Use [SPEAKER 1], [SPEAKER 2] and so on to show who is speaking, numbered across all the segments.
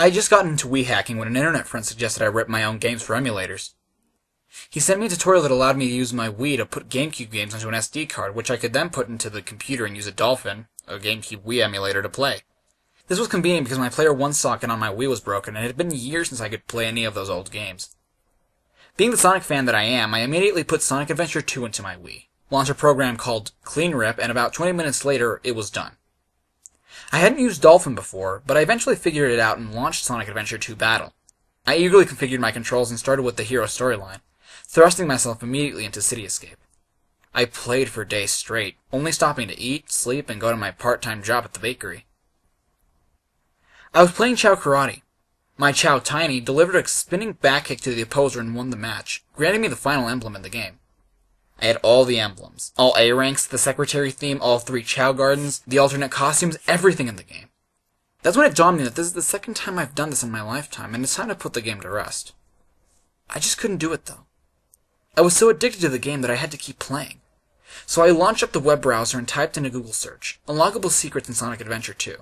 [SPEAKER 1] I had just gotten into Wii hacking when an internet friend suggested I rip my own games for emulators. He sent me a tutorial that allowed me to use my Wii to put GameCube games onto an SD card, which I could then put into the computer and use a Dolphin, a GameCube Wii emulator, to play. This was convenient because my Player 1 socket on my Wii was broken, and it had been years since I could play any of those old games. Being the Sonic fan that I am, I immediately put Sonic Adventure 2 into my Wii, launched a program called Clean Rip, and about 20 minutes later, it was done. I hadn't used Dolphin before, but I eventually figured it out and launched Sonic Adventure 2 Battle. I eagerly configured my controls and started with the hero storyline, thrusting myself immediately into City Escape. I played for days straight, only stopping to eat, sleep, and go to my part-time job at the bakery. I was playing Chow Karate. My Chow Tiny delivered a spinning back kick to the opposer and won the match, granting me the final emblem in the game. I had all the emblems, all A ranks, the secretary theme, all 3 Chow Gardens, the alternate costumes, everything in the game. That's when it dawned on me that this is the second time I've done this in my lifetime, and it's time to put the game to rest. I just couldn't do it, though. I was so addicted to the game that I had to keep playing. So I launched up the web browser and typed in a Google search, Unlockable Secrets in Sonic Adventure 2.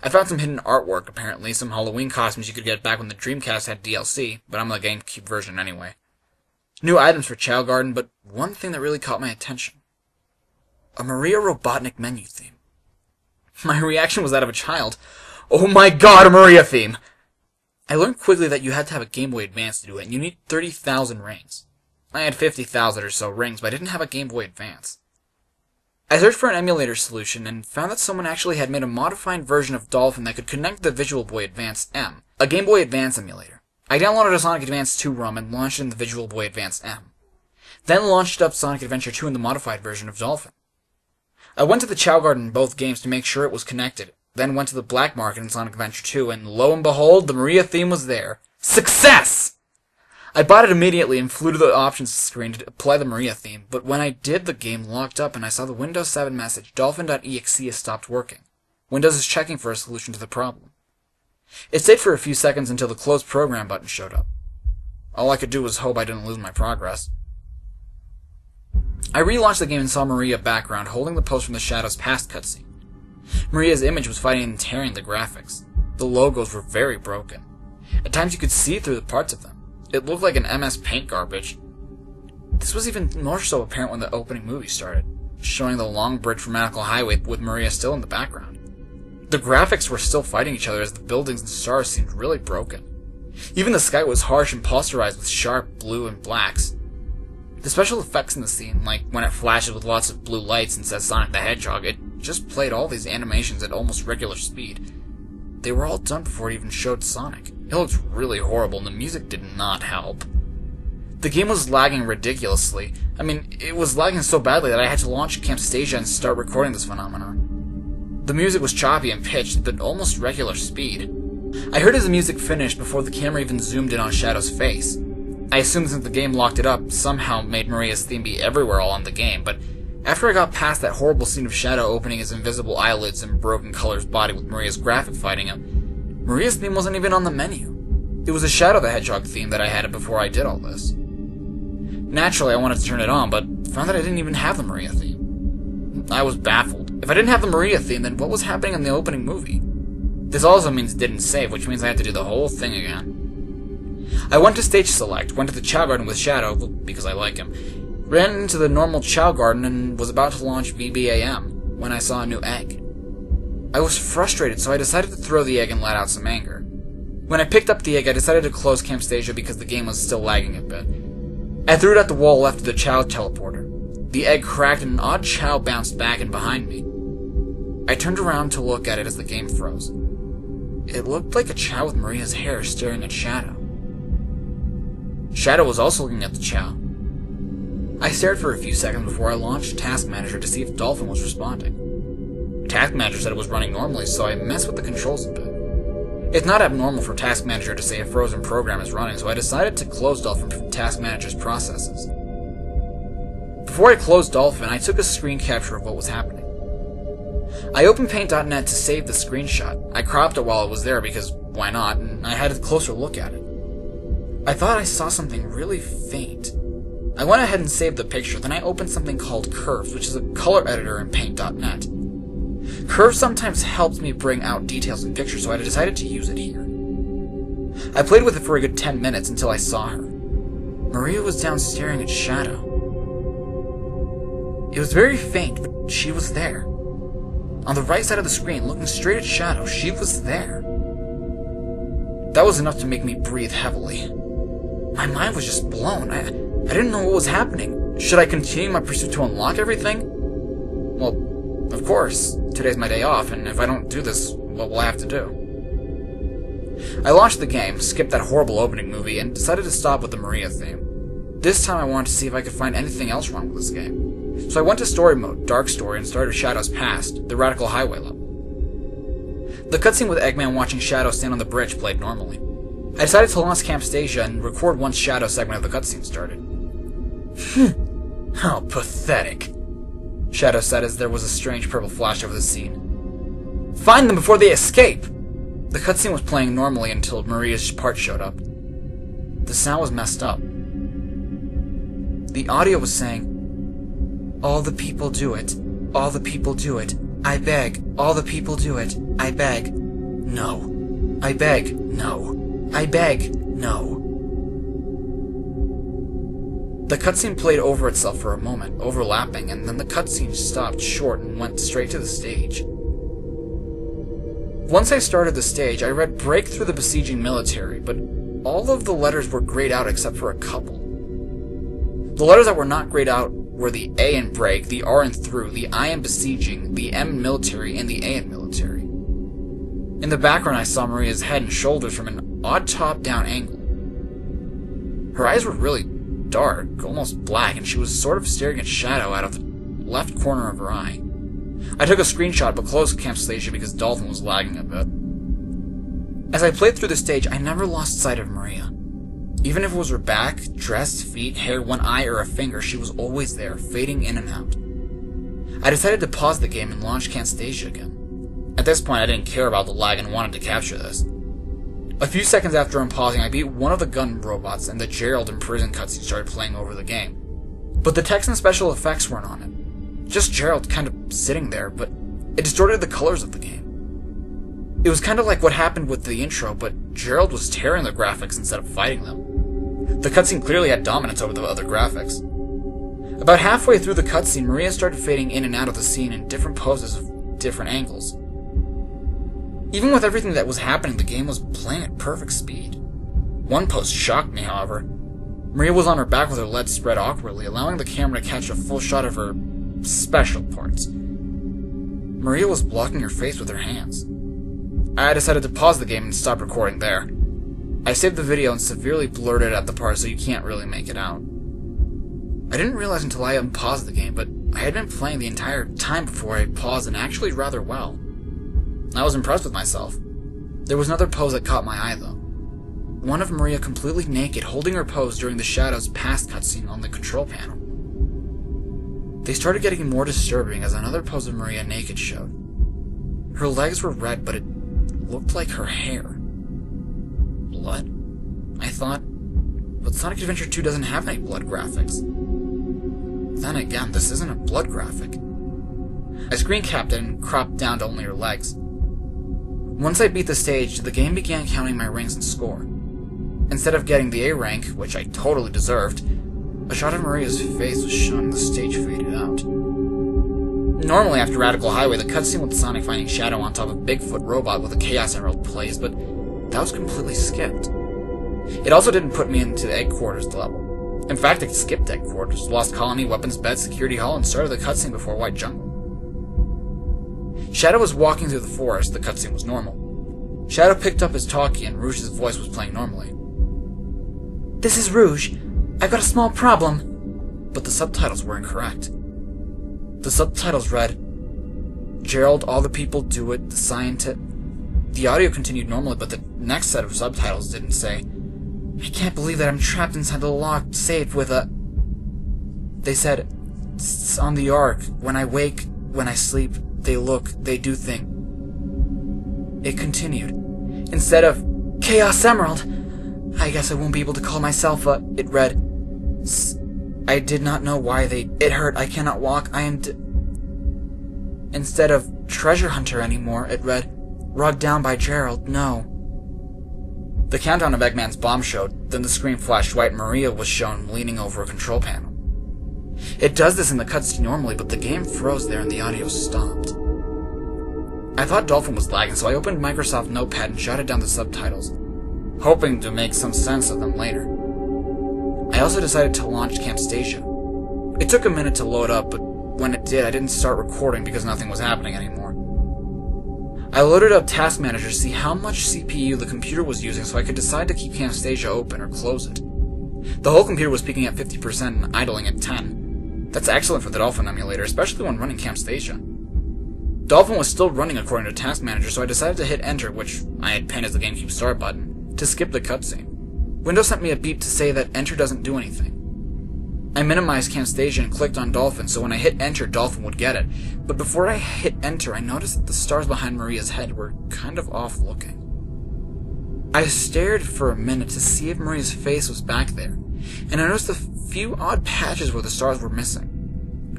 [SPEAKER 1] I found some hidden artwork, apparently, some Halloween costumes you could get back when the Dreamcast had DLC, but I'm the GameCube version anyway. New items for Chow Garden, but one thing that really caught my attention. A Maria Robotnik menu theme. My reaction was that of a child. Oh my god, a Maria theme! I learned quickly that you had to have a Game Boy Advance to do it, and you need 30,000 rings. I had 50,000 or so rings, but I didn't have a Game Boy Advance. I searched for an emulator solution and found that someone actually had made a modified version of Dolphin that could connect to the Visual Boy Advance M, a Game Boy Advance emulator. I downloaded a Sonic Advance 2 ROM and launched it in the Visual Boy Advance M. Then launched up Sonic Adventure 2 in the modified version of Dolphin. I went to the Chow Garden in both games to make sure it was connected, then went to the black market in Sonic Adventure 2, and lo and behold, the Maria theme was there. Success! I bought it immediately and flew to the options screen to apply the Maria theme, but when I did, the game locked up and I saw the Windows 7 message, Dolphin.exe has stopped working. Windows is checking for a solution to the problem. It stayed for a few seconds until the Close Program button showed up. All I could do was hope I didn't lose my progress. I relaunched the game and saw Maria background holding the post from the Shadow's past cutscene. Maria's image was fighting and tearing the graphics. The logos were very broken. At times you could see through the parts of them. It looked like an MS Paint garbage. This was even more so apparent when the opening movie started, showing the long bridge from Medical Highway with Maria still in the background. The graphics were still fighting each other as the buildings and stars seemed really broken. Even the sky was harsh and posterized with sharp blue and blacks. The special effects in the scene, like when it flashes with lots of blue lights and says Sonic the Hedgehog, it just played all these animations at almost regular speed. They were all done before it even showed Sonic. It looked really horrible, and the music did not help. The game was lagging ridiculously. I mean, it was lagging so badly that I had to launch Camtasia and start recording this phenomenon. The music was choppy and pitched at almost regular speed. I heard as the music finished before the camera even zoomed in on Shadow's face. I assumed since the game locked it up, somehow made Maria's theme be everywhere all in the game, but after I got past that horrible scene of Shadow opening his invisible eyelids and Broken Color's body with Maria's graphic fighting him, Maria's theme wasn't even on the menu. It was a Shadow the Hedgehog theme that I had before I did all this. Naturally, I wanted to turn it on, but found that I didn't even have the Maria theme. I was baffled. If I didn't have the Maria theme, then what was happening in the opening movie? This also means it didn't save, which means I had to do the whole thing again. I went to Stage Select, went to the Chow Garden with Shadow, because I like him, ran into the normal Chow Garden, and was about to launch VBAM, when I saw a new egg. I was frustrated, so I decided to throw the egg and let out some anger. When I picked up the egg, I decided to close Camtasia because the game was still lagging a bit. I threw it at the wall left of the Chow teleporter. The egg cracked and an odd Chow bounced back and behind me. I turned around to look at it as the game froze. It looked like a Chow with Maria's hair staring at Shadow. Shadow was also looking at the Chow. I stared for a few seconds before I launched Task Manager to see if Dolphin was responding. Task Manager said it was running normally, so I messed with the controls a bit. It's not abnormal for Task Manager to say a frozen program is running, so I decided to close Dolphin from Task Manager's processes. Before I closed Dolphin, I took a screen capture of what was happening. I opened Paint.net to save the screenshot. I cropped it while it was there because why not, and I had a closer look at it. I thought I saw something really faint. I went ahead and saved the picture, then I opened something called Curves, which is a color editor in Paint.net. Curve sometimes helps me bring out details in pictures, so I decided to use it here. I played with it for a good 10 minutes until I saw her. Maria was down staring at Shadow. It was very faint, but she was there. On the right side of the screen, looking straight at Shadow, she was there. That was enough to make me breathe heavily. My mind was just blown. I didn't know what was happening. Should I continue my pursuit to unlock everything? Well, of course. Today's my day off, and if I don't do this, what will I have to do? I launched the game, skipped that horrible opening movie, and decided to stop with the Maria theme. This time I wanted to see if I could find anything else wrong with this game. So I went to story mode, dark story, and started Shadow's past, the Radical Highway level. The cutscene with Eggman watching Shadow stand on the bridge played normally. I decided to launch Camtasia and record once Shadow's segment of the cutscene started. How pathetic, Shadow said as there was a strange purple flash over the scene. Find them before they escape! The cutscene was playing normally until Maria's part showed up. The sound was messed up. The audio was saying, "All the people do it. All the people do it. I beg. All the people do it. I beg. No. I beg. No. I beg. No." The cutscene played over itself for a moment, overlapping, and then the cutscene stopped short and went straight to the stage. Once I started the stage, I read "Break through the besieging military," but all of the letters were grayed out except for a couple. The letters that were not grayed out were the A in break, the R in through, the I in besieging, the M in military, and the A in military. In the background, I saw Maria's head and shoulders from an odd top-down angle. Her eyes were really dark, almost black, and she was sort of staring at Shadow out of the left corner of her eye. I took a screenshot but closed Camtasia because Dolphin was lagging a bit. As I played through the stage, I never lost sight of Maria. Even if it was her back, dress, feet, hair, one eye, or a finger, she was always there, fading in and out. I decided to pause the game and launch Camtasia again. At this point, I didn't care about the lag and wanted to capture this. A few seconds after unpausing, I beat one of the gun robots, and the Gerald in prison cutscene started playing over the game. But the text and special effects weren't on it. Just Gerald kind of sitting there, but it distorted the colors of the game. It was kind of like what happened with the intro, but Gerald was tearing the graphics instead of fighting them. The cutscene clearly had dominance over the other graphics. About halfway through the cutscene, Maria started fading in and out of the scene in different poses of different angles. Even with everything that was happening, the game was playing at perfect speed. One pose shocked me, however. Maria was on her back with her legs spread awkwardly, allowing the camera to catch a full shot of her special parts. Maria was blocking her face with her hands. I decided to pause the game and stop recording there. I saved the video and severely blurted out the part so you can't really make it out. I didn't realize until I unpaused the game, but I had been playing the entire time before I paused, and actually rather well. I was impressed with myself. There was another pose that caught my eye, though. One of Maria completely naked, holding her pose during the Shadow's past cutscene on the control panel. They started getting more disturbing as another pose of Maria naked showed. Her legs were red, but it looked like her hair. Blood? I thought, but Sonic Adventure 2 doesn't have any blood graphics. Then again, this isn't a blood graphic. I screen capped it and cropped down to only her legs. Once I beat the stage, the game began counting my rings and score. Instead of getting the A rank, which I totally deserved, a shot of Maria's face was shown and the stage faded out. Normally after Radical Highway, the cutscene with Sonic finding Shadow on top of a Bigfoot robot with a Chaos Emerald plays, but that was completely skipped. It also didn't put me into the Egg Quarters level. In fact, it skipped Egg Quarters, Lost Colony, Weapons Bed, Security Hall, and started the cutscene before White Jungle. Shadow was walking through the forest, the cutscene was normal. Shadow picked up his talkie and Rouge's voice was playing normally. "This is Rouge. I've got a small problem." But the subtitles were incorrect. The subtitles read, "Gerald, all the people do it, the scientist..." The audio continued normally, but the next set of subtitles didn't say, "I can't believe that I'm trapped inside the locked safe with a..." They said, "It's on the Ark. When I wake, when I sleep, they look, they do things." It continued. Instead of, "Chaos Emerald, I guess I won't be able to call myself a..." It read, "I did not know why they... It hurt, I cannot walk, I am..." Instead of, treasure hunter anymore," it read. "Rugged down by Gerald, no." The countdown of Eggman's bomb showed, then the screen flashed white and Maria was shown leaning over a control panel. It does this in the cutscene normally, but the game froze there and the audio stopped. I thought Dolphin was lagging, so I opened Microsoft Notepad and jotted down the subtitles, hoping to make some sense of them later. I also decided to launch Camtasia. It took a minute to load up, but when it did, I didn't start recording because nothing was happening anymore. I loaded up Task Manager to see how much CPU the computer was using so I could decide to keep Camtasia open or close it. The whole computer was peaking at 50% and idling at 10. That's excellent for the Dolphin emulator, especially when running Camtasia. Dolphin was still running according to Task Manager, so I decided to hit Enter, which I had pinned as the GameCube Start button, to skip the cutscene. Windows sent me a beep to say that Enter doesn't do anything. I minimized Camtasia and clicked on Dolphin, so when I hit Enter, Dolphin would get it. But before I hit Enter, I noticed that the stars behind Maria's head were kind of off-looking. I stared for a minute to see if Maria's face was back there, and I noticed a few odd patches where the stars were missing.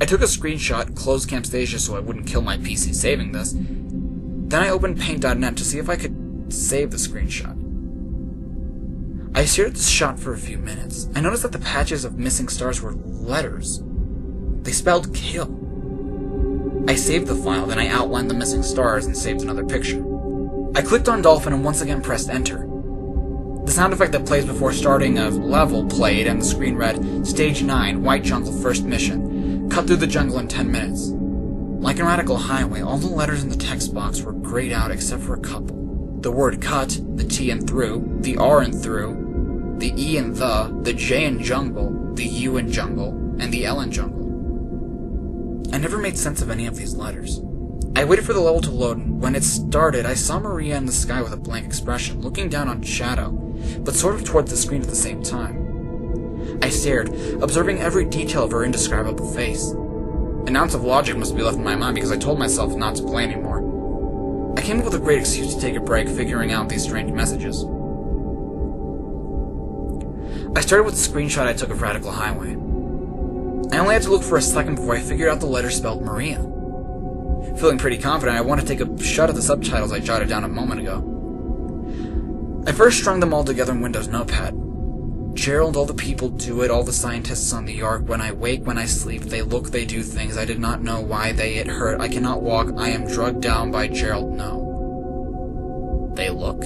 [SPEAKER 1] I took a screenshot, closed Camtasia so I wouldn't kill my PC saving this. Then I opened Paint.net to see if I could save the screenshot. I stared at this shot for a few minutes. I noticed that the patches of missing stars were letters. They spelled kill. I saved the file, then I outlined the missing stars and saved another picture. I clicked on Dolphin and once again pressed Enter. The sound effect that plays before starting a level played and the screen read, Stage 9, White Jungle, First Mission. Cut through the jungle in 10 minutes. Like in Radical Highway, all the letters in the text box were grayed out except for a couple. The word cut, the T in through, the R in through, the E in the J in jungle, the U in jungle, and the L in jungle. I never made sense of any of these letters. I waited for the level to load, and when it started, I saw Maria in the sky with a blank expression, looking down on Shadow, but sort of towards the screen at the same time. I stared, observing every detail of her indescribable face. An ounce of logic must be left in my mind because I told myself not to play anymore. I came up with a great excuse to take a break, figuring out these strange messages. I started with a screenshot I took of Radical Highway. I only had to look for a second before I figured out the letter spelled Maria. Feeling pretty confident, I wanted to take a shot at the subtitles I jotted down a moment ago. I first strung them all together in Windows Notepad. Gerald, all the people do it, all the scientists on the Ark. When I wake, when I sleep, they look, they do things. I did not know why they it hurt. I cannot walk. I am drugged down by Gerald. No. They look.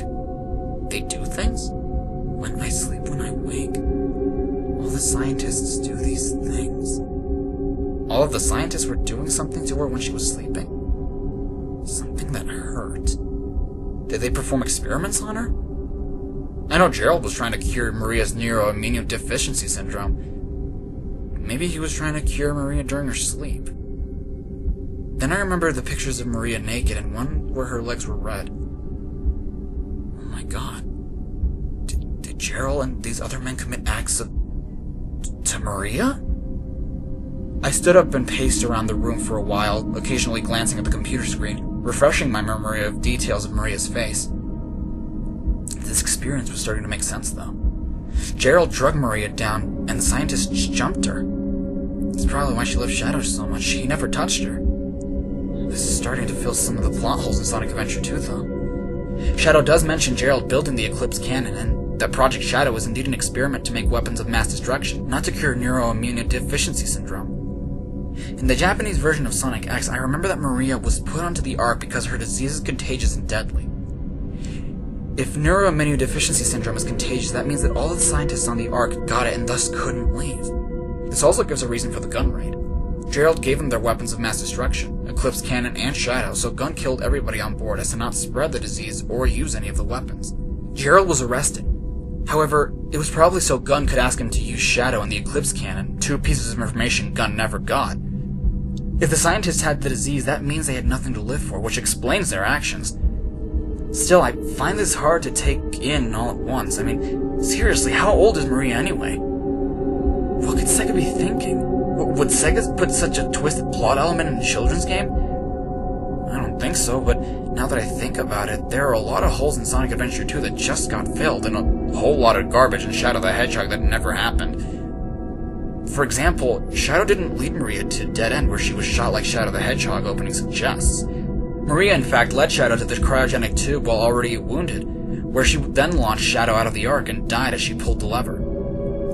[SPEAKER 1] They do things? When I sleep, when I wake. All the scientists do these things. All of the scientists were doing something to her when she was sleeping? Something that hurt. Did they perform experiments on her? I know Gerald was trying to cure Maria's neuroimmunodeficiency syndrome. Maybe he was trying to cure Maria during her sleep. Then I remembered the pictures of Maria naked and one where her legs were red. Oh my god. Did Gerald and these other men commit acts to Maria? I stood up and paced around the room for a while, occasionally glancing at the computer screen, refreshing my memory of details of Maria's face. This experience was starting to make sense, though. Gerald drugged Maria down, and the scientists jumped her. That's probably why she loved Shadow so much. He never touched her. This is starting to fill some of the plot holes in Sonic Adventure 2, though. Shadow does mention Gerald building the Eclipse cannon, and that Project Shadow is indeed an experiment to make weapons of mass destruction, not to cure neuroimmunodeficiency syndrome. In the Japanese version of Sonic X, I remember that Maria was put onto the Ark because her disease is contagious and deadly. If neuroimmunodeficiency syndrome is contagious, that means that all of the scientists on the Ark got it and thus couldn't leave. This also gives a reason for the gun raid. Gerald gave them their weapons of mass destruction, Eclipse Cannon and Shadow, so Gun killed everybody on board as to not spread the disease or use any of the weapons. Gerald was arrested. However, it was probably so Gun could ask him to use Shadow and the Eclipse Cannon, two pieces of information Gun never got. If the scientists had the disease, that means they had nothing to live for, which explains their actions. Still, I find this hard to take in all at once. I mean, seriously, how old is Maria anyway? What could Sega be thinking? Would Sega put such a twisted plot element in a children's game? I don't think so, but now that I think about it, there are a lot of holes in Sonic Adventure 2 that just got filled, and a whole lot of garbage in Shadow the Hedgehog that never happened. For example, Shadow didn't lead Maria to a dead end where she was shot like Shadow the Hedgehog opening suggests. Maria, in fact, led Shadow to the cryogenic tube while already wounded, where she then launched Shadow out of the Ark and died as she pulled the lever.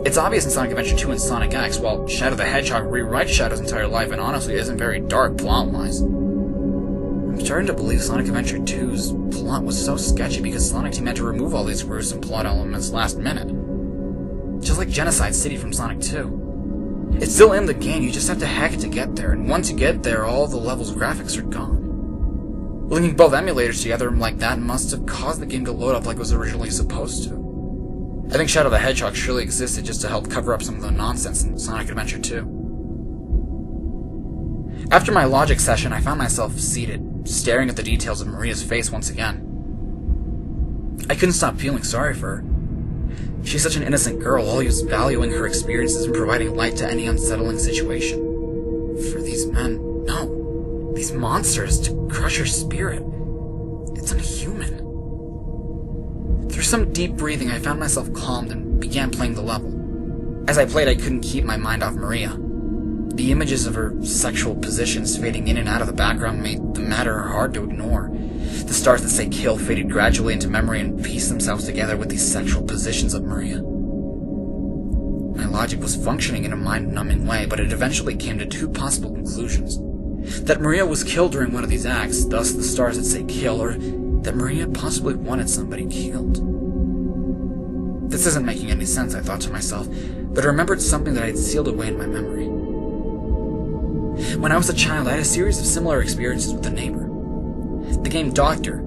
[SPEAKER 1] It's obvious in Sonic Adventure 2 and Sonic X, while Shadow the Hedgehog rewrites Shadow's entire life and honestly isn't very dark plot-wise. I'm starting to believe Sonic Adventure 2's plot was so sketchy because Sonic Team had to remove all these gruesome plot elements last minute. Just like Genocide City from Sonic 2. It's still in the game, you just have to hack it to get there, and once you get there, all the level's graphics are gone. Linking both emulators together like that must have caused the game to load up like it was originally supposed to. I think Shadow the Hedgehog surely existed just to help cover up some of the nonsense in Sonic Adventure 2. After my logic session, I found myself seated, staring at the details of Maria's face once again. I couldn't stop feeling sorry for her. She's such an innocent girl, always valuing her experiences and providing light to any unsettling situation. For these men, no. These monsters, to crush her spirit. It's inhuman. Through some deep breathing, I found myself calmed and began playing the level. As I played, I couldn't keep my mind off Maria. The images of her sexual positions fading in and out of the background made the matter hard to ignore. The stars that say kill faded gradually into memory and pieced themselves together with these sexual positions of Maria. My logic was functioning in a mind-numbing way, but it eventually came to two possible conclusions. That Maria was killed during one of these acts, thus the stars that say kill, or that Maria possibly wanted somebody killed. This isn't making any sense, I thought to myself, but I remembered something that I had sealed away in my memory. When I was a child, I had a series of similar experiences with a neighbor. The game Doctor.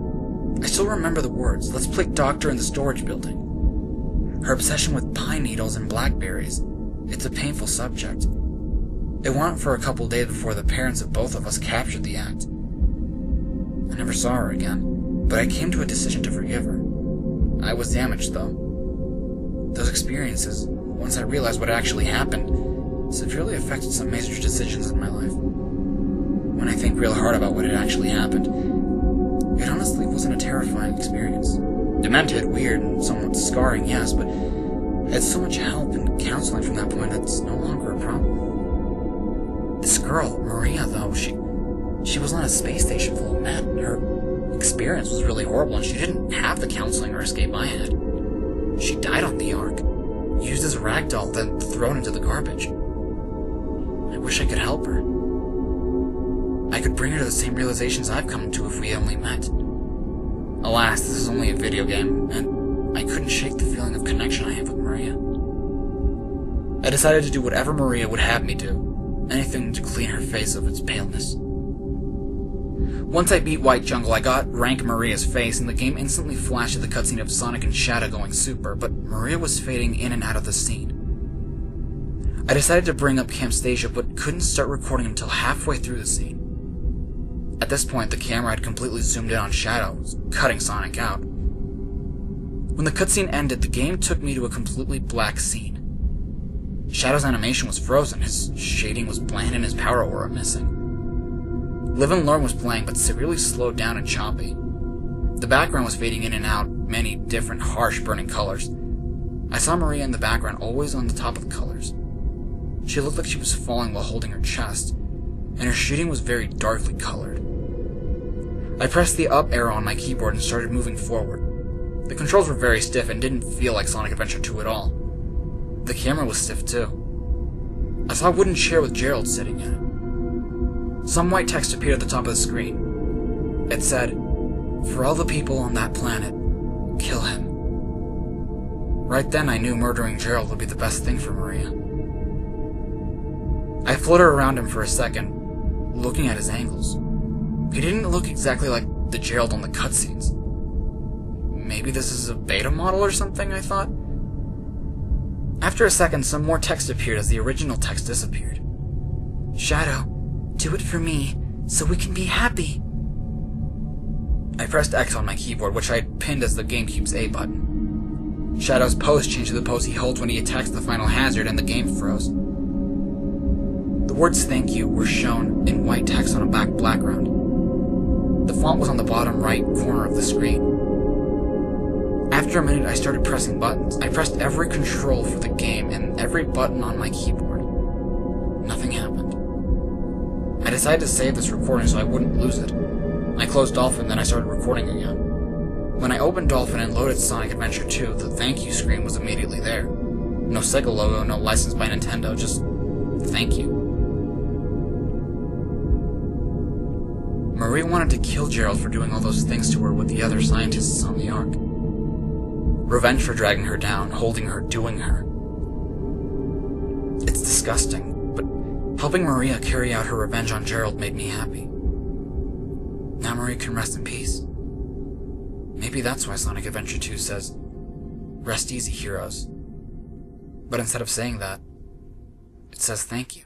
[SPEAKER 1] I still remember the words, "Let's play Doctor in the storage building." Her obsession with pine needles and blackberries. It's a painful subject. It went on for a couple days before the parents of both of us captured the act. I never saw her again, but I came to a decision to forgive her. I was damaged, though. Those experiences, once I realized what actually happened, severely affected some major decisions in my life. When I think real hard about what had actually happened, it honestly wasn't a terrifying experience. Demented, weird, and somewhat scarring, yes, but I had so much help and counseling from that point it's no longer a problem. This girl, Maria, though, she was on a space station full of men. Her experience was really horrible, and she didn't have the counseling or escape I had. She died on the Ark, used as a ragdoll, then thrown into the garbage. I wish I could help her. I could bring her to the same realizations I've come to if we only met. Alas, this is only a video game, and I couldn't shake the feeling of connection I have with Maria. I decided to do whatever Maria would have me do. Anything to clean her face of its paleness. Once I beat White Jungle, I got rank Maria's face, and the game instantly flashed the cutscene of Sonic and Shadow going super, but Maria was fading in and out of the scene. I decided to bring up Camtasia, but couldn't start recording until halfway through the scene. At this point, the camera had completely zoomed in on Shadow, cutting Sonic out. When the cutscene ended, the game took me to a completely black scene. Shadow's animation was frozen, his shading was bland, and his power aura missing. Live and Learn was playing, but severely slowed down and choppy. The background was fading in and out, many different harsh burning colors. I saw Maria in the background, always on the top of the colors. She looked like she was falling while holding her chest, and her shooting was very darkly colored. I pressed the up arrow on my keyboard and started moving forward. The controls were very stiff and didn't feel like Sonic Adventure 2 at all. The camera was stiff too. I saw a wooden chair with Gerald sitting in it. Some white text appeared at the top of the screen. It said, "For all the people on that planet, kill him." Right then I knew murdering Gerald would be the best thing for Maria. I floated around him for a second, looking at his angles. He didn't look exactly like the Gerald on the cutscenes. Maybe this is a beta model or something, I thought. After a second, some more text appeared as the original text disappeared. "Shadow, do it for me, so we can be happy." I pressed X on my keyboard, which I had pinned as the GameCube's A button. Shadow's pose changed to the pose he holds when he attacks the final hazard, and the game froze. The words "thank you" were shown in white text on a black background. The font was on the bottom right corner of the screen. After a minute, I started pressing buttons. I pressed every control for the game and every button on my keyboard. Nothing happened. I decided to save this recording so I wouldn't lose it. I closed Dolphin, then I started recording again. When I opened Dolphin and loaded Sonic Adventure 2, the thank you screen was immediately there. No Sega logo, no license by Nintendo, just thank you. Marie wanted to kill Gerald for doing all those things to her with the other scientists on the Ark. Revenge for dragging her down, holding her, doing her. It's disgusting, but helping Maria carry out her revenge on Gerald made me happy. Now Marie can rest in peace. Maybe that's why Sonic Adventure 2 says, "Rest easy, heroes." But instead of saying that, it says thank you.